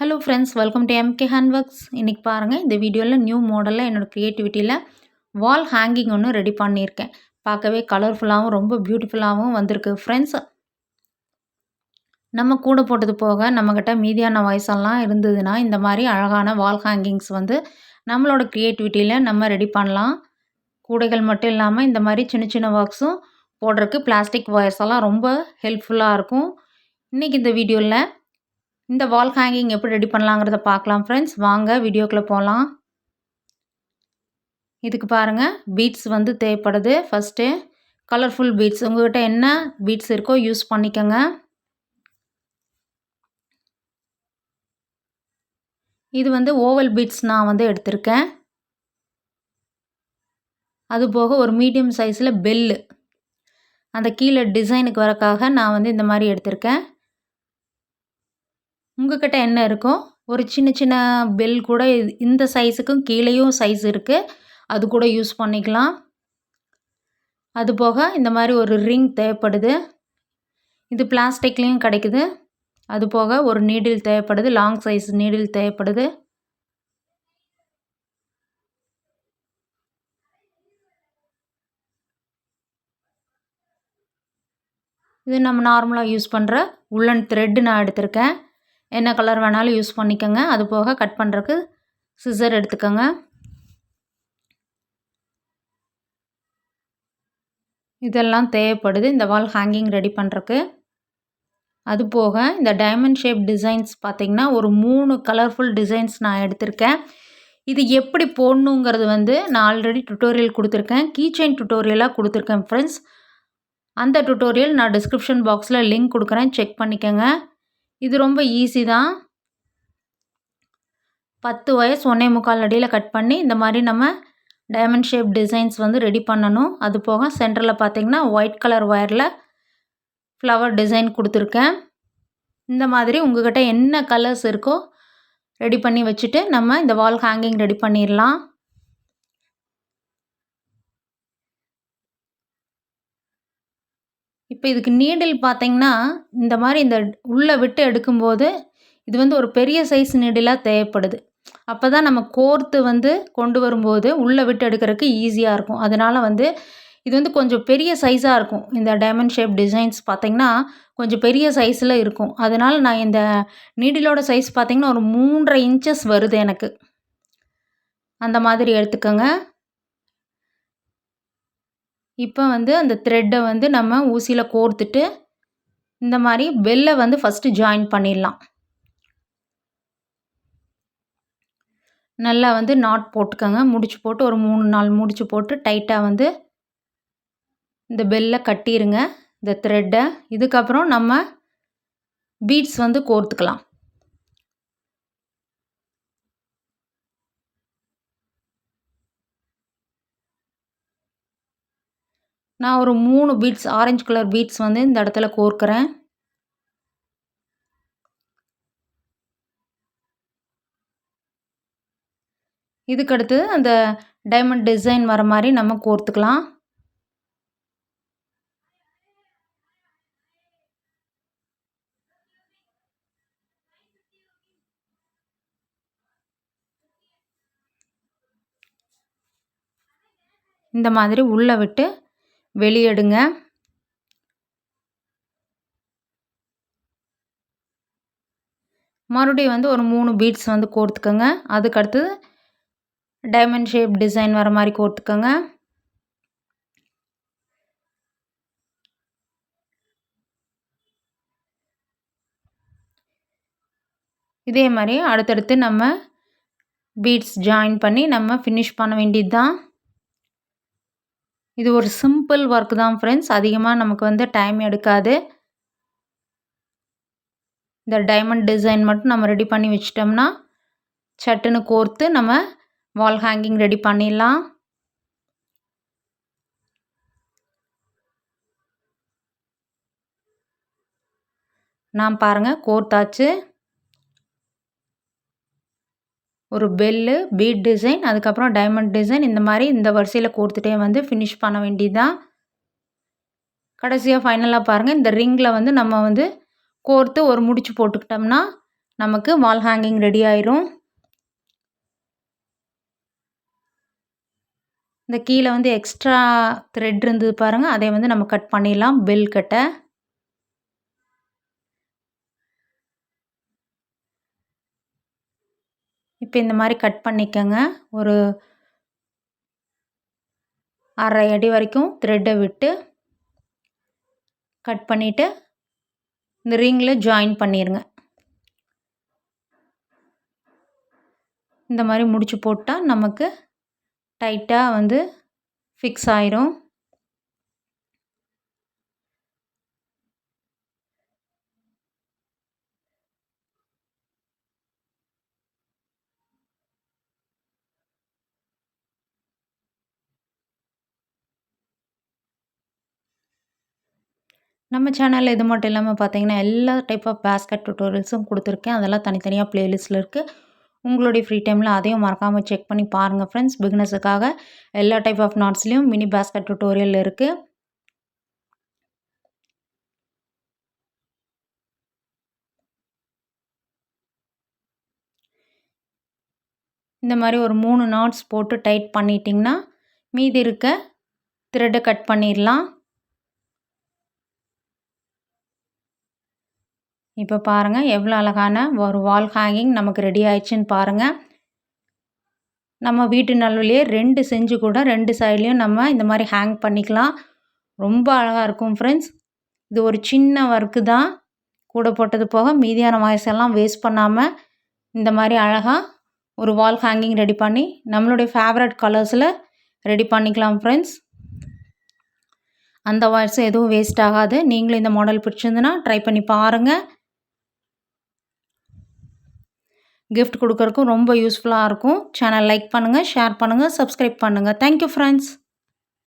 Hello friends, welcome to MK hand works. இன்றைக்கி பாருங்கள், இந்த வீடியோவில் நியூ மாடலில் என்னோடய க்ரியேட்டிவிட்டியில் வால் ஹேங்கிங் ஒன்று ரெடி பண்ணியிருக்கேன். பார்க்கவே கலர்ஃபுல்லாகவும் ரொம்ப பியூட்டிஃபுல்லாகவும் வந்திருக்கு ஃப்ரெண்ட்ஸ். நம்ம கூட போட்டது போக நம்மக்கிட்ட மீதியான வாய்ஸெல்லாம் இருந்ததுன்னா இந்த மாதிரி அழகான வால் ஹேங்கிங்ஸ் வந்து நம்மளோட க்ரியேட்டிவிட்டியில் நம்ம ரெடி பண்ணலாம். கூடைகள் மட்டும் இல்லாமல் இந்த மாதிரி சின்ன சின்ன ஒர்க்ஸும் போடுறதுக்கு பிளாஸ்டிக் ஒயர்ஸ் எல்லாம் ரொம்ப ஹெல்ப்ஃபுல்லாக இருக்கும். இன்றைக்கி இந்த வீடியோவில் இந்த வால் ஹேங்கிங் எப்படி ரெடி பண்ணலாங்கிறத பார்க்கலாம் ஃப்ரெண்ட்ஸ். வாங்க வீடியோக்குள்ளே போகலாம். இதுக்கு பாருங்கள், பீட்ஸ் வந்து தேவைப்படுது. ஃபஸ்ட்டு கலர்ஃபுல் பீட்ஸ், உங்கள்கிட்ட என்ன பீட்ஸ் இருக்கோ யூஸ் பண்ணிக்கோங்க. இது வந்து ஓவல் பீட்ஸ் நான் வந்து எடுத்திருக்கேன். அதுபோக ஒரு மீடியம் சைஸில் பெல்லு, அந்த கீழே டிசைனுக்கு வரக்காக நான் வந்து இந்த மாதிரி எடுத்திருக்கேன். உங்கள்கிட்ட என்ன இருக்கோ ஒரு சின்ன சின்ன பெல் கூட இந்த சைஸுக்கும் கீழேயும் சைஸ் இருக்குது, அது கூட யூஸ் பண்ணிக்கலாம். அதுபோக இந்த மாதிரி ஒரு ரிங் தேவைப்படுது, இது பிளாஸ்டிக்லேயும் கிடைக்குது. அதுபோக ஒரு நீடில் தேவைப்படுது, லாங் சைஸ் நீடில் தேவைப்படுது. இது நம்ம நார்மலாக யூஸ் பண்ணுற உள்ளன் த்ரெட்டு நான் எடுத்திருக்கேன். என்ன கலர் வேணாலும் யூஸ் பண்ணிக்கோங்க. அது போக கட் பண்ணுறதுக்கு சிசர் எடுத்துக்கோங்க. இதெல்லாம் தேவைப்படுது இந்த வால் ஹேங்கிங் ரெடி பண்ணுறக்கு. அது போக இந்த டைமண்ட் ஷேப் டிசைன்ஸ் பார்த்திங்கன்னா ஒரு 3 கலர்ஃபுல் டிசைன்ஸ் நான் எடுத்திருக்கேன். இது எப்படி போடணுங்கிறது வந்து நான் ஆல்ரெடி டுட்டோரியல் கொடுத்துருக்கேன், கீச்செயின் டுட்டோரியலாக கொடுத்துருக்கேன் ஃப்ரெண்ட்ஸ். அந்த டுட்டோரியல் நான் டிஸ்கிரிப்ஷன் பாக்ஸில் லிங்க் கொடுக்குறேன், செக் பண்ணிக்கோங்க. இது ரொம்ப ஈஸி தான். 10 ஒயர்ஸ் 1.25 அடியில் கட் பண்ணி இந்த மாதிரி நம்ம டைமண்ட் ஷேப் டிசைன்ஸ் வந்து ரெடி பண்ணணும். அது போக சென்டரில் பார்த்திங்கன்னா ஒயிட் கலர் ஒயரில் ஃப்ளவர் டிசைன் கொடுத்துருக்கேன். இந்த மாதிரி உங்கள்கிட்ட என்ன கலர்ஸ் இருக்கோ ரெடி பண்ணி வச்சுட்டு நம்ம இந்த வால் ஹேங்கிங் ரெடி பண்ணிடலாம். இப்போ இதுக்கு நீடில் பார்த்திங்கன்னா இந்த மாதிரி இந்த உள்ளே விட்டு எடுக்கும்போது இது வந்து ஒரு பெரிய சைஸ் நீடிலாக தேவைப்படுது. அப்போ தான் நம்ம கோர்த்து வந்து கொண்டு வரும்போது உள்ளே விட்டு எடுக்கிறதுக்கு ஈஸியாக இருக்கும். அதனால் வந்து இது வந்து கொஞ்சம் பெரிய சைஸாக இருக்கும். இந்த டைமண்ட் ஷேப் டிசைன்ஸ் பார்த்திங்கன்னா கொஞ்சம் பெரிய சைஸில் இருக்கும். அதனால் நான் இந்த நீடிலோட சைஸ் பார்த்திங்கன்னா ஒரு 3.5 இன்ச்சஸ் வருது எனக்கு. அந்த மாதிரி எடுத்துக்கோங்க. இப்போ வந்து அந்த த்ரெட்டை வந்து நம்ம ஊசியில் கோர்த்துட்டு இந்த மாதிரி பெல்லை வந்து ஃபஸ்ட்டு ஜாயின் பண்ணிடலாம். நல்லா வந்து நாட் போட்டுக்கோங்க. முடிச்சு போட்டு ஒரு 3-4 முடிச்சு போட்டு டைட்டாக வந்து இந்த பெல்லை கட்டிடுங்க, இந்த த்ரெட்டை. இதுக்கப்புறம் நம்ம பீட்ஸ் வந்து கோர்த்துக்கலாம். நான் ஒரு 3 பீட்ஸ் ஆரஞ்சு கலர் பீட்ஸ் வந்து இந்த இடத்துல கோர்க்கிறேன். இதுக்கடுத்து அந்த டைமண்ட் டிசைன் வர மாதிரி நம்ம கோர்த்துக்கலாம். இந்த மாதிரி உள்ளே விட்டு வெளியெடுங்க. மறுபடியும் வந்து ஒரு 3 பீட்ஸ் வந்து கோர்த்துக்கோங்க. அதுக்கடுத்து டைமண்ட் ஷேப் டிசைன் வர மாதிரி கோர்த்துக்கோங்க. இதே மாதிரி அடுத்தடுத்து நம்ம பீட்ஸ் ஜாயின் பண்ணி நம்ம ஃபினிஷ் பண்ண வேண்டியது தான். இது ஒரு சிம்பிள் ஒர்க் தான் ஃப்ரெண்ட்ஸ், அதிகமாக நமக்கு வந்து டைம் எடுக்காது. இந்த டைமண்ட் டிசைன் மட்டும் நம்ம ரெடி பண்ணி வச்சிட்டோம்னா சட்டுன்னு கோர்த்து நம்ம வால் ஹேங்கிங் ரெடி பண்ணிடலாம். நான் பாருங்கள் கோர்த்தாச்சு. ஒரு பெல்லு, பீட் டிசைன், அதுக்கப்புறம் டைமண்ட் டிசைன், இந்த மாதிரி இந்த வரிசையில் கோர்த்துட்டே வந்து ஃபினிஷ் பண்ண வேண்டியது தான். கடைசியாக ஃபைனலாக பாருங்கள், இந்த ரிங்கில் வந்து நம்ம வந்து கோர்த்து ஒரு முடிச்சு போட்டுக்கிட்டோம்னா நமக்கு வால் ஹேங்கிங் ரெடி ஆயிரும். இந்த கீழே வந்து எக்ஸ்ட்ரா த்ரெட் இருந்தது பாருங்கள், அதை வந்து நம்ம கட் பண்ணிடலாம் பெல் கட்டை. இப்போ இந்த மாதிரி கட் பண்ணிக்கோங்க. ஒரு 1/2 அடி வரைக்கும் த்ரெட்டை விட்டு கட் பண்ணிவிட்டு இந்த ரிங்கில் ஜாயின் பண்ணிடுங்க. இந்த மாதிரி முடிச்சு போட்டால் நமக்கு டைட்டாக வந்து ஃபிக்ஸ் ஆயிரும். நம்ம சேனலில் இது மட்டும் இல்லாமல் பார்த்தீங்கன்னா எல்லா டைப் ஆஃப் பேஸ்கட் டுட்டோரியல்ஸும் கொடுத்துருக்கேன். அதெல்லாம் தனித்தனியாக ப்ளேலிஸ்ட்டில் இருக்குது. உங்களுடைய ஃப்ரீ டைமில் அதையும் மறக்காமல் செக் பண்ணி பாருங்கள் ஃப்ரெண்ட்ஸ். பிகினர்ஸுக்காக எல்லா டைப் ஆஃப் நாட்ஸ்லேயும் மினி பேஸ்கட் டுட்டோரியல் இருக்குது. இந்த மாதிரி ஒரு 3 நாட்ஸ் போட்டு டைட் பண்ணிட்டிங்கன்னா மீதி இருக்க த்ரெட்டை கட் பண்ணிடலாம். இப்போ பாருங்கள் எவ்வளோ அழகான ஒரு வால் ஹேங்கிங் நமக்கு ரெடி ஆயிடுச்சுன்னு பாருங்கள். நம்ம வீட்டு நடுவுலையே 2 செஞ்சு கூட 2 சைட்லேயும் நம்ம இந்த மாதிரி ஹேங் பண்ணிக்கலாம். ரொம்ப அழகாக இருக்கும் ஃப்ரெண்ட்ஸ். இது ஒரு சின்ன ஒர்க்கு தான், கூட போட்டது போக மீதியான வாய்ஸெல்லாம் வேஸ்ட் பண்ணாமல் இந்த மாதிரி அழகாக ஒரு வால் ஹேங்கிங் ரெடி பண்ணி நம்மளுடைய ஃபேவரட் கலர்ஸில் ரெடி பண்ணிக்கலாம் ஃப்ரெண்ட்ஸ். அந்த வாய்ஸ் எதுவும் வேஸ்ட் ஆகாது. நீங்களும் இந்த மாடல் பிடிச்சிருந்துன்னா ட்ரை பண்ணி பாருங்கள். கிஃப்ட் கொடுக்கறதுக்கும் ரொம்ப யூஸ்ஃபுல்லாக இருக்கும். சேனல் லைக் பண்ணுங்கள், ஷேர் பண்ணுங்கள், சப்ஸ்கிரைப் பண்ணுங்கள். Thank you friends.